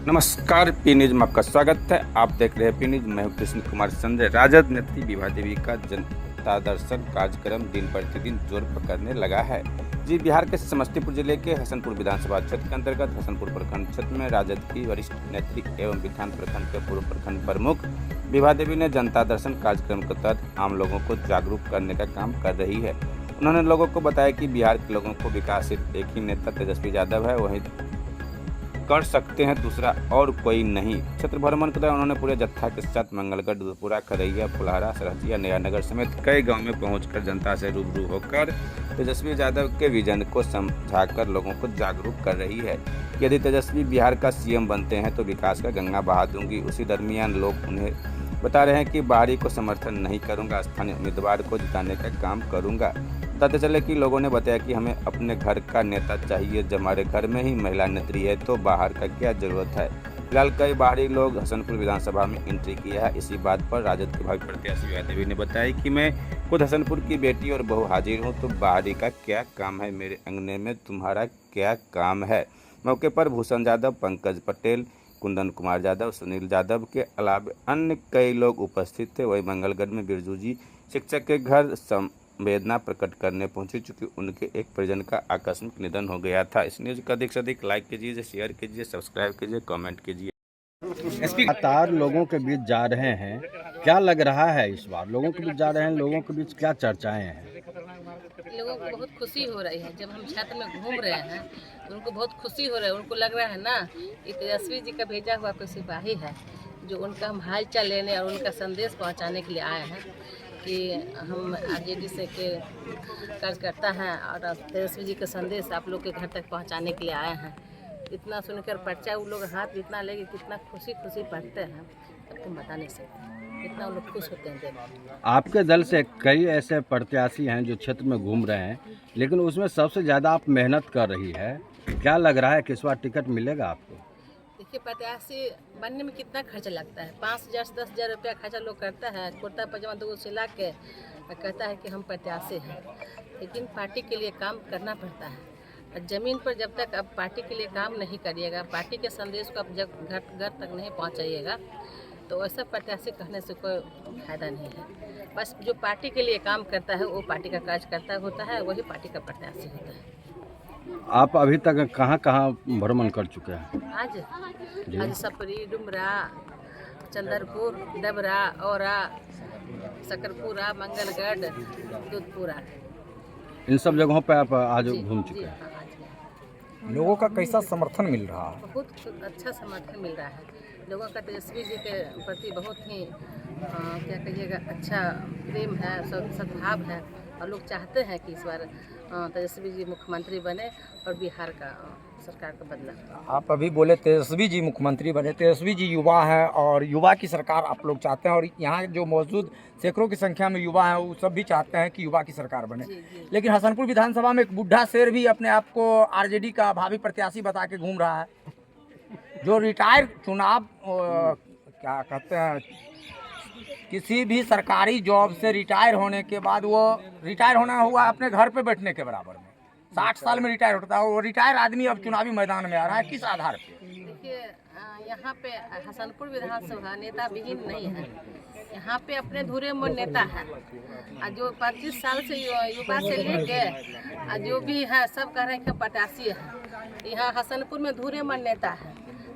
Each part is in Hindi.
नमस्कार, पी न्यूज में आपका स्वागत है। आप देख रहे हैं पी न्यूज। मैं हूं कृष्ण कुमार संजय। राजद नेत्री विभा देवी का जनता दर्शन कार्यक्रम दिन प्रतिदिन जोर पकड़ने लगा है। जी, बिहार के समस्तीपुर जिले के हसनपुर विधानसभा क्षेत्र के अंतर्गत हसनपुर प्रखंड क्षेत्र में राजद की वरिष्ठ नेत्री एवं विधान प्रखंड के पूर्व प्रखंड प्रमुख विभा देवी ने जनता दर्शन कार्यक्रम के तहत आम लोगों को जागरूक करने का काम कर रही है। उन्होंने लोगों को बताया कि बिहार के लोगों को विकास सिर्फ एक ही नेता तेजस्वी यादव है, वही कर सकते हैं, दूसरा और कोई नहीं। क्षेत्र भ्रमण के दौरान उन्होंने पूरे जत्था के साथ मंगलगढ़, दूधपुरा, खरैया, फुलहारा, सरहजिया, नयानगर समेत कई गांव में पहुंचकर जनता से रूबरू होकर तेजस्वी यादव के विजन को समझाकर लोगों को जागरूक कर रही है कि यदि तेजस्वी बिहार का सीएम बनते हैं तो विकास का गंगा बहा दूंगी। उसी दरमियान लोग उन्हें बता रहे हैं कि बाहरी को समर्थन नहीं करूंगा, स्थानीय उम्मीदवार को जिताने का काम करूंगा। बताते चले कि लोगों ने बताया कि हमें अपने घर का नेता चाहिए, जब हमारे घर में ही महिला नेत्री है तो बाहर का क्या जरूरत है। फिलहाल कई बाहरी लोग हसनपुर विधानसभा में एंट्री किया है। इसी बात पर राजद के भावी प्रत्याशी विभा देवी ने बताया कि मैं खुद हसनपुर की बेटी और बहू हाजिर हूँ, तो बाहरी का क्या काम है, मेरे अंगने में तुम्हारा क्या काम है। मौके पर भूषण यादव, पंकज पटेल, कुंदन कुमार यादव, सुनील यादव के अलावा अन्य कई लोग उपस्थित थे। वही मंगलगढ़ में बिरजू जी शिक्षक के घर संवेदना प्रकट करने पहुंचे, चूंकि उनके एक परिजन का आकस्मिक निधन हो गया था। इस न्यूज को अधिक से अधिक लाइक कीजिए, शेयर कीजिए, सब्सक्राइब कीजिए, कमेंट कीजिए। लगातार लोगों के बीच जा रहे हैं, क्या लग रहा है इस बार लोगों के बीच जा रहे हैं, लोगों के बीच क्या चर्चाएं हैं? लोगों को बहुत खुशी हो रही है। जब हम क्षेत्र में घूम रहे हैं तो उनको बहुत खुशी हो रहा है। उनको लग रहा है ना कि तेजस्वी जी का भेजा हुआ कोई सिपाही है, जो उनका हम हालचाल लेने और उनका संदेश पहुंचाने के लिए आए हैं कि हम आरजेडी से के कार्यकर्ता हैं और तेजस्वी जी का संदेश आप लोग के घर तक पहुंचाने के लिए आए हैं। इतना सुनकर पर्चा वो लोग हाथ इतना लेके कितना खुशी खुशी पढ़ते हैं, अब तुम बता नहीं सकते इतना वो लोग खुश होते हैं देख। आपके दल से कई ऐसे प्रत्याशी हैं जो क्षेत्र में घूम रहे हैं, लेकिन उसमें सबसे ज़्यादा आप मेहनत कर रही है। क्या लग रहा है कि इस बार टिकट मिलेगा आपको? देखिए, प्रत्याशी बनने में कितना खर्चा लगता है। 5,000 से 10,000 रुपया खर्चा लोग करता है, कुर्ता पजामा दो सिला के कहता है कि हम प्रत्याशी हैं। लेकिन पार्टी के लिए काम करना पड़ता है। और ज़मीन पर जब तक आप पार्टी के लिए काम नहीं करिएगा, पार्टी के संदेश को आप जब घर तक नहीं पहुँचाइएगा, तो ऐसा प्रत्याशी कहने से कोई फायदा नहीं है। बस जो पार्टी के लिए काम करता है वो पार्टी का कार्यकर्ता होता है, वही पार्टी का प्रत्याशी होता है। आप अभी तक कहाँ कहाँ भ्रमण कर चुके हैं? आज सपरी, डुमरा, चंदरपुर, डबरा, औरा, सकरपुरा, मंगलगढ़, दूधपुरा, इन सब जगहों पर आप आज जी घूम जी चुके हैं। हाँ, आज लोगों का कैसा समर्थन मिल रहा है? बहुत अच्छा समर्थन मिल रहा है। लोगों का तेजस्वी जी के प्रति बहुत ही क्या कहिएगा, अच्छा प्रेम है, सद्भाव है और लोग चाहते हैं कि इस बार तेजस्वी जी मुख्यमंत्री बने और बिहार का सरकार का बदला। आप अभी बोले तेजस्वी जी मुख्यमंत्री बने। तेजस्वी जी युवा हैं और युवा की सरकार आप लोग चाहते हैं, और यहाँ जो मौजूद सैकड़ों की संख्या में युवा हैं वो सब भी चाहते हैं कि युवा की सरकार बने। जी जी। लेकिन हसनपुर विधानसभा में एक बुढ़ा शेर भी अपने आप को आरजेडी का भावी प्रत्याशी बता के घूम रहा है, जो रिटायर चुनाव क्या कहते हैं, किसी भी सरकारी जॉब से रिटायर होने के बाद वो रिटायर होना हुआ अपने घर पे बैठने के बराबर में। 60 साल में रिटायर होता है, वो रिटायर आदमी अब चुनावी मैदान में आ रहा है, किस आधार पे? देखिए, यहाँ पे हसनपुर विधानसभा नेता विहीन नहीं है। यहाँ पे अपने धुरे में नेता है। जो 25 साल से युवा से लेके जो भी है सब कह रहे हैं कि प्रत्याशी है। यहाँ हसनपुर में धुरे में नेता है।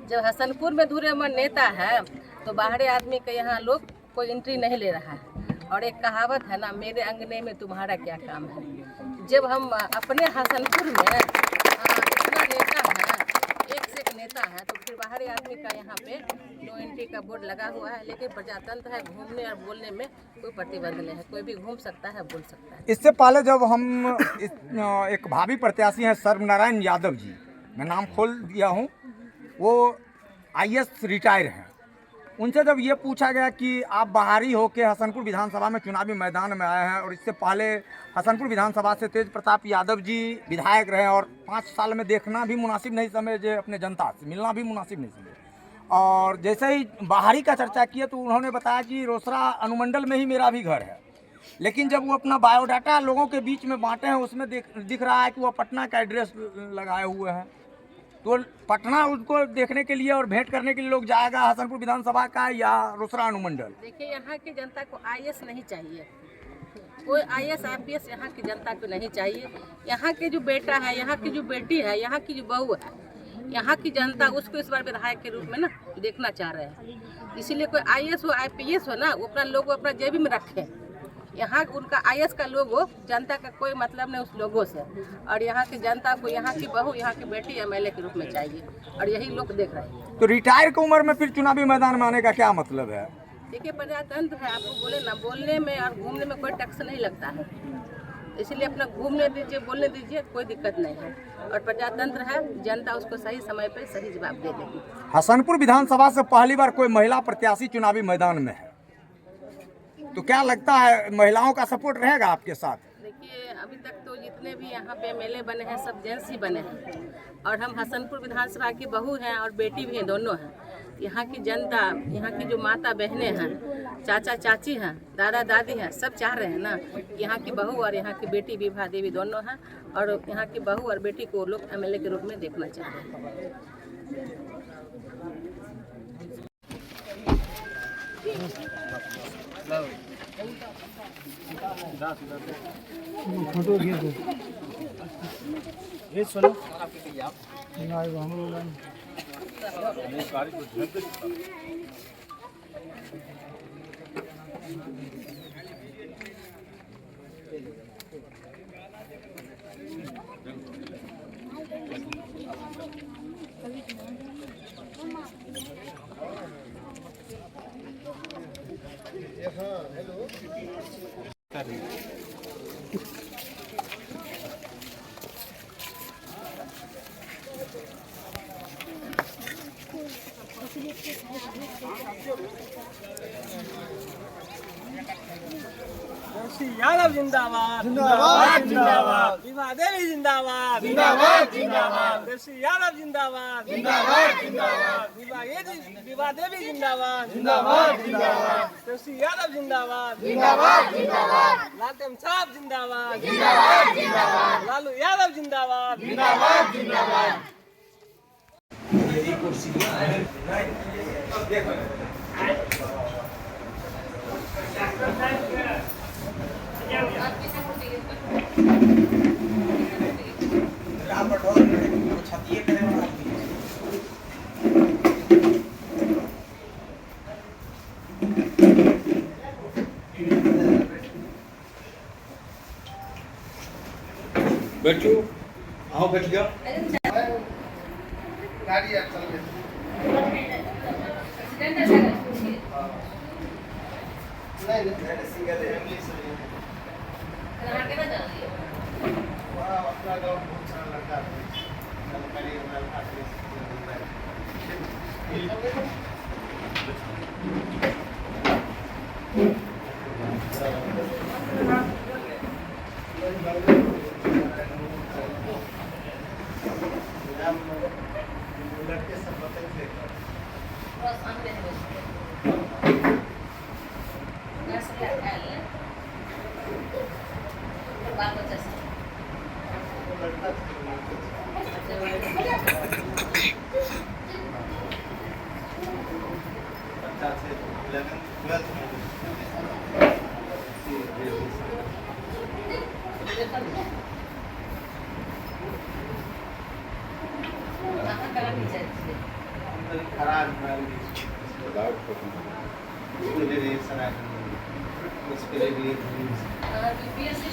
जब हसनपुर में धुरे में नेता है तो बाहरी आदमी के यहाँ लोग कोई एंट्री नहीं ले रहा है। और एक कहावत है ना, मेरे अंगने में तुम्हारा क्या काम है। जब हम अपने हसनपुर में इतना नेता है, एक से एक नेता है, तो फिर बाहरी आदमी का यहाँ पे नो एंट्री का बोर्ड लगा हुआ है। लेकिन प्रजातंत्र है, घूमने और बोलने में कोई प्रतिबंध नहीं है, कोई भी घूम सकता है, बोल सकता है। इससे पहले जब हम एक भावी प्रत्याशी हैं सर्वनारायण यादव जी, मैं नाम खोल दिया हूँ, वो IAS रिटायर हैं। उनसे जब ये पूछा गया कि आप बाहरी होके हसनपुर विधानसभा में चुनावी मैदान में आए हैं, और इससे पहले हसनपुर विधानसभा से तेज प्रताप यादव जी विधायक रहे और 5 साल में देखना भी मुनासिब नहीं समझे, अपने जनता से मिलना भी मुनासिब नहीं समझे, और जैसे ही बाहरी का चर्चा किया तो उन्होंने बताया कि रोसड़ा अनुमंडल में ही मेरा भी घर है। लेकिन जब वो अपना बायोडाटा लोगों के बीच में बांटे हैं, उसमें दिख रहा है कि वो पटना का एड्रेस लगाए हुए हैं। तो पटना उसको देखने के लिए और भेंट करने के लिए लोग जाएगा हसनपुर विधानसभा का या रोसड़ा अनुमंडल। देखिए यहाँ की जनता को आईएएस नहीं चाहिए, कोई आईएएस आईपीएस यहाँ की जनता को नहीं चाहिए। यहाँ के जो बेटा है, यहाँ की जो बेटी है, यहाँ की जो बहू है, यहाँ की जनता उसको इस बार विधायक के रूप में ना देखना चाह रहे हैं। इसीलिए कोई आईएएस हो आईपीएस हो ना, वो अपना लोगो अपना जेबी में रखे। यहाँ उनका आईएएस का लोगो, जनता का कोई मतलब नहीं उस लोगों से। और यहाँ की जनता को यहाँ की बहू, यहाँ की बेटी एमएलए के रूप में चाहिए, और यही लोग देख रहे हैं। तो रिटायर की उम्र में फिर चुनावी मैदान में आने का क्या मतलब है? देखिए प्रजातंत्र है, आपको बोले ना, बोलने में और घूमने में कोई टैक्स नहीं लगता है, इसलिए अपना घूमने दीजिए, बोलने दीजिए, कोई दिक्कत नहीं है। और प्रजातंत्र है, जनता उसको सही समय पे सही जवाब दे देगी। हसनपुर विधानसभा से पहली बार कोई महिला प्रत्याशी चुनावी मैदान में है, तो क्या लगता है महिलाओं का सपोर्ट रहेगा आपके साथ? देखिए अभी तक तो जितने भी यहाँ पे एमएलए बने हैं सब जेंट्स ही बने हैं, और हम हसनपुर विधानसभा की बहू हैं और बेटी भी हैं, दोनों हैं। यहाँ की जनता, यहाँ की जो माता बहनें हैं, चाचा चाची हैं, दादा दादी हैं, सब चाह रहे हैं ना यहाँ की बहू और यहाँ की बेटी विभा देवी दोनों हैं, और यहाँ की बहू और बेटी को लोग एमएलए के रूप में देखना चाह रहे हैं। फोटो घिर दो ये चलो यादव जिंदाबाद जिंदाबाद जिंदाबाद, विभा देवी जिंदाबाद जिंदाबाद जिंदाबाद, यादव जिंदाबाद जिंदाबाद जिंदाबाद, विभा देवी जिंदाबाद जिंदाबाद जिंदाबाद, यादव जिंदाबाद जिंदाबाद जिंदाबाद, लालटेम साहब जिंदाबाद जिंदाबाद जिंदाबाद, लालू यादव जिंदाबाद जिंदाबाद जिंदाबाद। बैठो, आओ बैठ जाओ। बीपीएससी